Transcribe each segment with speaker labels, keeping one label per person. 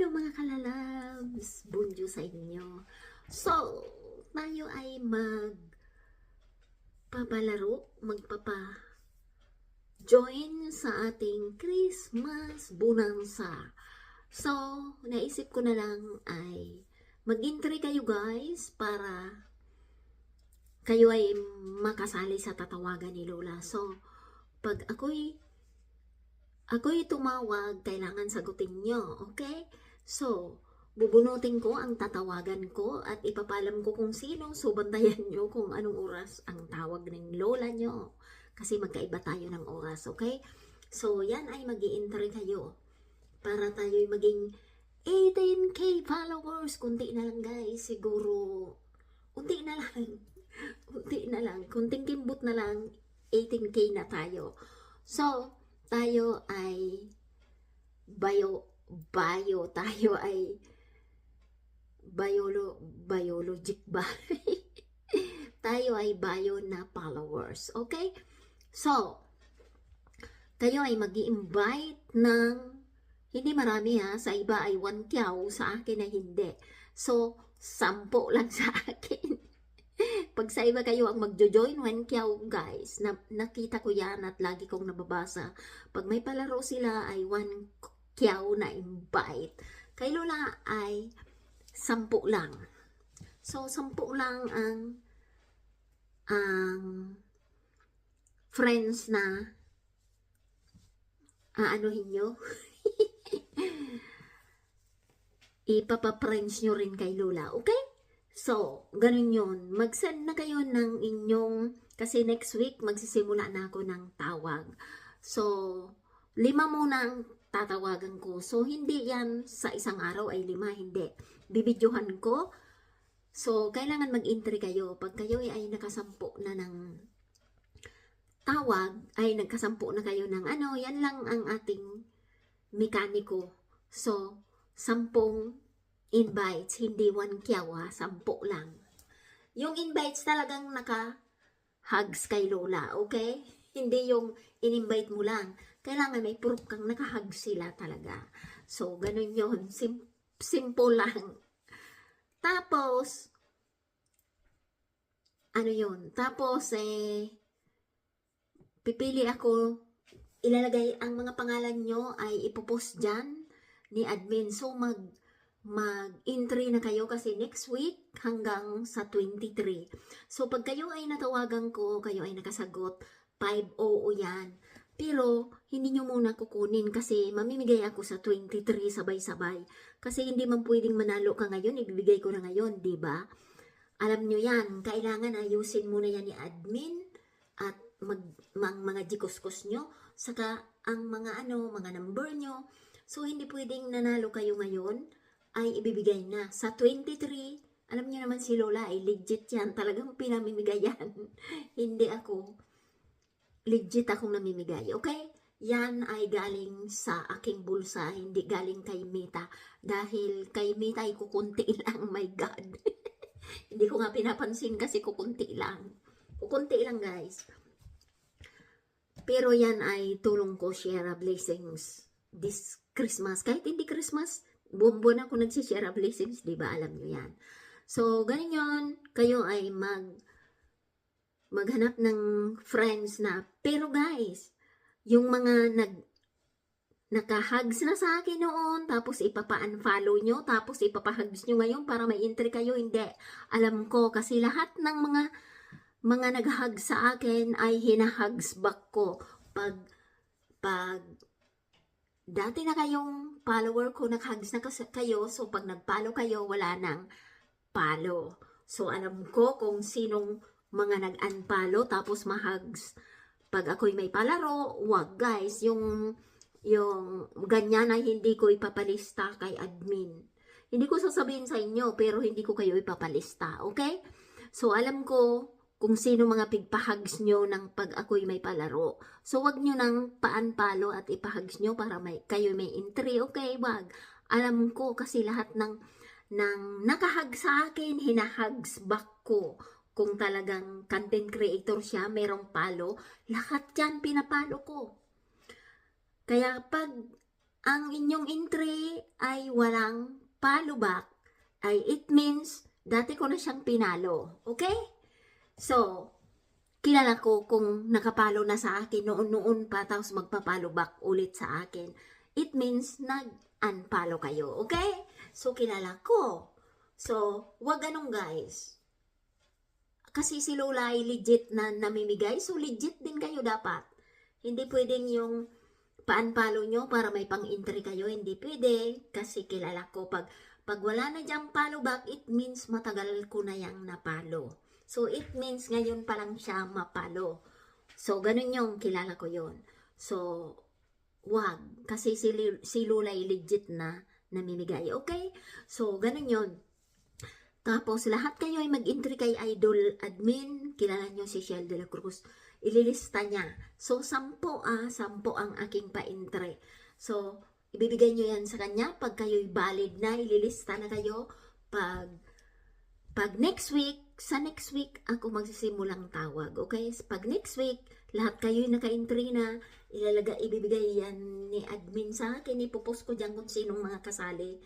Speaker 1: Hello mga kalalabs! Bunjo sa inyo. So, tayo ay magpapa-join sa ating Christmas bonanza. So, naisip ko na lang ay mag-entry kayo guys para kayo ay makasali sa tatawagan ni Lola. So, pag ako'y tumawag, kailangan sagutin nyo, okay? So, bubunutin ko ang tatawagan ko at ipapalam ko kung sino. So, bantayan nyo kung anong oras ang tawag ng lola nyo. Kasi magkaiba tayo ng oras, okay? So, yan ay mag-i-entry kayo para tayo'y maging 18K followers. Kunti na lang guys, siguro, kunti na lang. Kunti na lang, kunting kimbot na lang, 18K na tayo. So, tayo ay tayo ay biologic ba? Tayo ay bio na followers, okay? So, kayo ay mag-i-invite ng, hindi marami ha, sa iba ay 1 kyaw, sa akin ay hindi. So, 10 lang sa akin. Pag sa iba kayo ang magjo-join 1 kyaw guys, nakita ko yan at lagi kong nababasa. Pag may palaro sila ay 1 kyaw na invite. Kay Lola ay 10 lang. So 10 lang ang friends na aanuhin nyo. Ipapa-friends nyo rin kay Lola, okay? So, ganun yun. Mag-send na kayo ng inyong, kasi next week magsisimula na ako ng tawag. So, 5 muna ang tatawagan ko. So, hindi yan sa isang araw ay 5, hindi. Bibidyohan ko. So, kailangan mag-entry kayo. Pag kayo ay nakasampu na ng tawag, ay nagkasampu na kayo ng ano, yan lang ang ating mekaniko. So, 10 invites, hindi 1 kyaw ha, 10 lang. Yung invites talagang naka-hugs kay Lola, okay? Hindi yung in-invite mo lang. Kailangan may proof kang naka-hug sila talaga. So, ganun yun. Simple lang. Tapos, ano yun? Tapos, pipili ako, ilalagay ang mga pangalan nyo ay ipopost dyan ni admin. So, mag-entry na kayo kasi next week hanggang sa 23. So, pag kayo ay natawagan ko, kayo ay nakasagot, 5 oo yan. Pero, hindi nyo muna kukunin kasi mamimigay ako sa 23 sabay-sabay. Kasi hindi man pwedeng manalo ka ngayon, ibibigay ko na ngayon, di ba? Alam nyo yan, kailangan ayusin muna yan ni admin at mga jikuskos nyo, saka ang mga mga number nyo. So, hindi pwedeng nanalo kayo ngayon, ay ibibigay na. Sa 23, alam niyo naman si Lola ay legit yan. Talagang pinamimigay yan. Hindi ako. Legit akong namimigay. Okay? Yan ay galing sa aking bulsa. Hindi galing kay Mita. Dahil kay Mita ay kukunti lang. My God. Hindi ko nga pinapansin kasi kukunti lang. Kukunti lang guys. Pero yan ay tulong ko, share blessings this Christmas. Kahit hindi Christmas, buwan ako nagsishare blessings, di ba? Alam nyo yan. So, ganun yun. Kayo ay maghanap ng friends na. Pero guys, yung mga naka-hugs na sa akin noon, tapos ipapa-unfollow nyo, tapos ipapa-hugs nyo ngayon para may entry kayo, hindi. Alam ko, kasi lahat ng mga nag-hug sa akin ay hina-hugs back ko. Pag dati na kayong follower ko, nag-hugs na kayo, so pag nag-follow kayo, wala nang follow. So, alam ko kung sinong mga nag-unfollow, tapos ma-hugs. Pag ako'y may palaro, wag guys, yung ganyan ay hindi ko ipapalista kay admin. Hindi ko sasabihin sa inyo, pero hindi ko kayo ipapalista, okay? So, alam ko kung sino mga pigpahugs nyo ng pag ako'y may palaro. So, wag nyo nang paan-palo at ipahugs nyo para kayo may entry. Okay, wag. Alam ko kasi lahat ng nakahug sa akin, hinahugs back ko. Kung talagang content creator siya, merong palo, lahat yan pinapalo ko. Kaya pag ang inyong entry ay walang follow back, ay it means dati ko na siyang pinalo. Okay? So, kilala ko kung nakapalo na sa akin noon pa tapos magpapalo back ulit sa akin. It means nag-unfollow kayo. Okay? So, kilala ko. So, wag ganun guys. Kasi si Lola ay legit na namimigay. So, legit din kayo dapat. Hindi pwedeng yung pa-unfollow nyo para may pang-entry kayo. Hindi pwede. Kasi kilala ko pag wala na diyang follow back, it means matagal ko na yang napalo. So, it means ngayon pa lang siya mapalo. So, ganun yung kilala ko yon. So, wag. Kasi si Lola ay legit na namimigay. Okay? So, ganun yon. Tapos, lahat kayo ay mag-entry kay Idol Admin. Kilala nyo si Shell de la Cruz. Ililista niya. So, 10 ang aking pa-entry. So, ibibigay nyo yan sa kanya. Pag kayo'y valid na, ililista na kayo. Pag next week, sa next week, ako magsisimulang tawag. Okay? Pag next week, lahat kayo'y naka-entry na, ibibigay yan ni admin sa akin. Ipopost ko dyan kung sinong mga kasali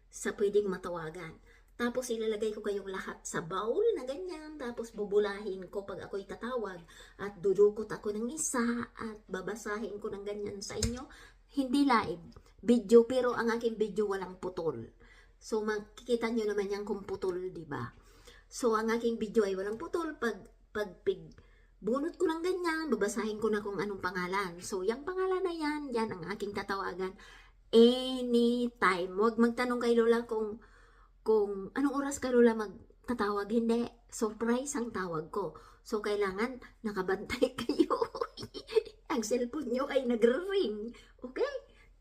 Speaker 1: sa pwedeng matawagan. Tapos ilalagay ko kayong lahat sa bowl na ganyan. Tapos bubulahin ko pag ako'y tatawag. At dudukot ako ng isa. At babasahin ko ng ganyan sa inyo. Hindi live. Video. Pero ang aking video walang putol. So makikita nyo naman yan kung putol, diba? So ang aking video ay walang putol. Pag bunot ko ng ganyan, babasahin ko na kung anong pangalan. So yung pangalan na yan ang aking tatawagan. Anytime. Huwag magtanong kay Lola kung anong oras ka Lola magtatawag. Hindi. Surprise ang tawag ko. So, kailangan nakabantay kayo. Ang cellphone nyo ay nagre-ring. Okay?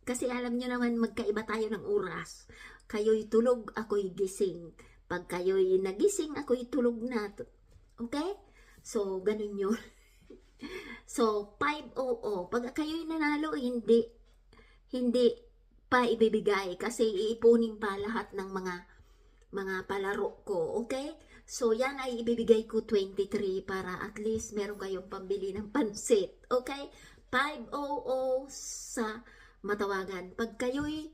Speaker 1: Kasi alam nyo naman magkaiba tayo ng oras. Kayo'y tulog, ako'y gising. Pag kayo'y nagising, ako'y tulog na. Okay? So, ganun yun. So, 500. Pag kayo'y nanalo, hindi pa ibibigay. Kasi iipunin pa lahat ng mga palaro ko, okay? So, yan ay ibibigay ko 23 para at least meron kayong pambili ng pansit, okay? 500 sa matawagan. Pag kayo'y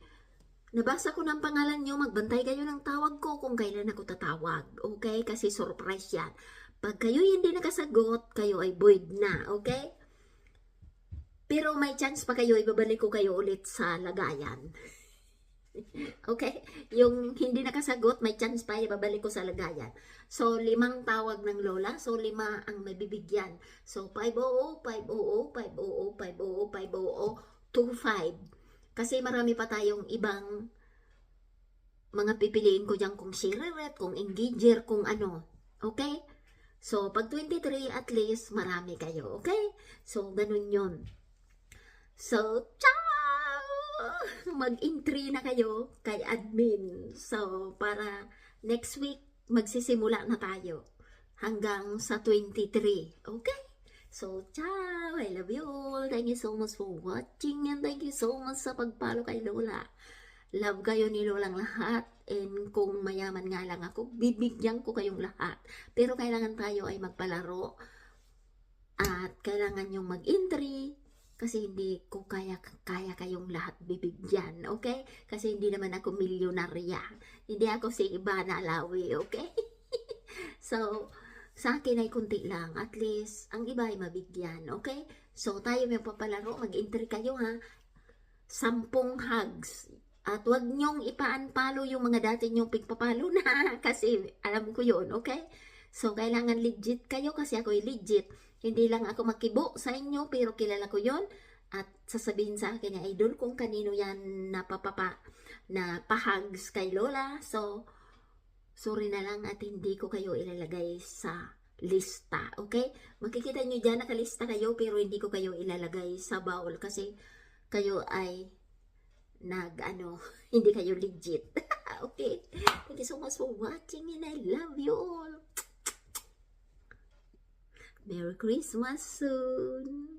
Speaker 1: nabasa ko ng pangalan nyo, magbantay kayo ng tawag ko kung kailan ako tatawag, okay? Kasi surprise yan. Pag kayo'y hindi nakasagot, kayo ay void na, okay? Pero may chance pa kayo, ibabalik ko kayo ulit sa lagayan. Okay? Yung hindi nakasagot, may chance pa, ibabalik ko sa lagayan. So, 5 tawag ng Lola. So, 5 ang mabibigyan. So, 500, 500, 500, 500, 500, 25. Kasi marami pa tayong ibang mga pipiliin ko dyan kung Shireret, kung Engager, kung ano. Okay? So, pag 23, at least marami kayo. Okay? So, ganun yun. So, ciao! Mag-entry na kayo kay admin. So, para next week, magsisimula na tayo hanggang sa 23. Okay? So, ciao! I love you all. Thank you so much for watching and thank you so much sa pagpalo kay Lola. Love kayo ni Lolang lahat. And kung mayaman nga lang ako, bibigyan ko kayong lahat. Pero kailangan tayo ay magpalaro at kailangan yung mag-entry. Kasi hindi ko kaya kayong lahat bibigyan, okay? Kasi hindi naman ako milyonarya. Hindi ako si Ivana Alawi, okay? So, sa akin ay kunti lang. At least, ang iba ay mabigyan, okay? So, tayo may papalaro. Mag-entry kayo, ha? 10 hugs. At wag nyong ipaan-palo yung mga dati nyong pigpapalo na. Kasi alam ko yun, okay? So, kailangan legit kayo kasi ako'y legit. Hindi lang ako makibo sa inyo, pero kilala ko yon. At sasabihin sa akin ni Idol kung kanino yan na pahugs kay Lola. So, sorry na lang at hindi ko kayo ilalagay sa lista. Okay? Makikita nyo dyan, nakalista kayo, pero hindi ko kayo ilalagay sa bowl kasi kayo ay hindi kayo legit. Okay? Thank you so much for watching and I love you all. Merry Christmas soon!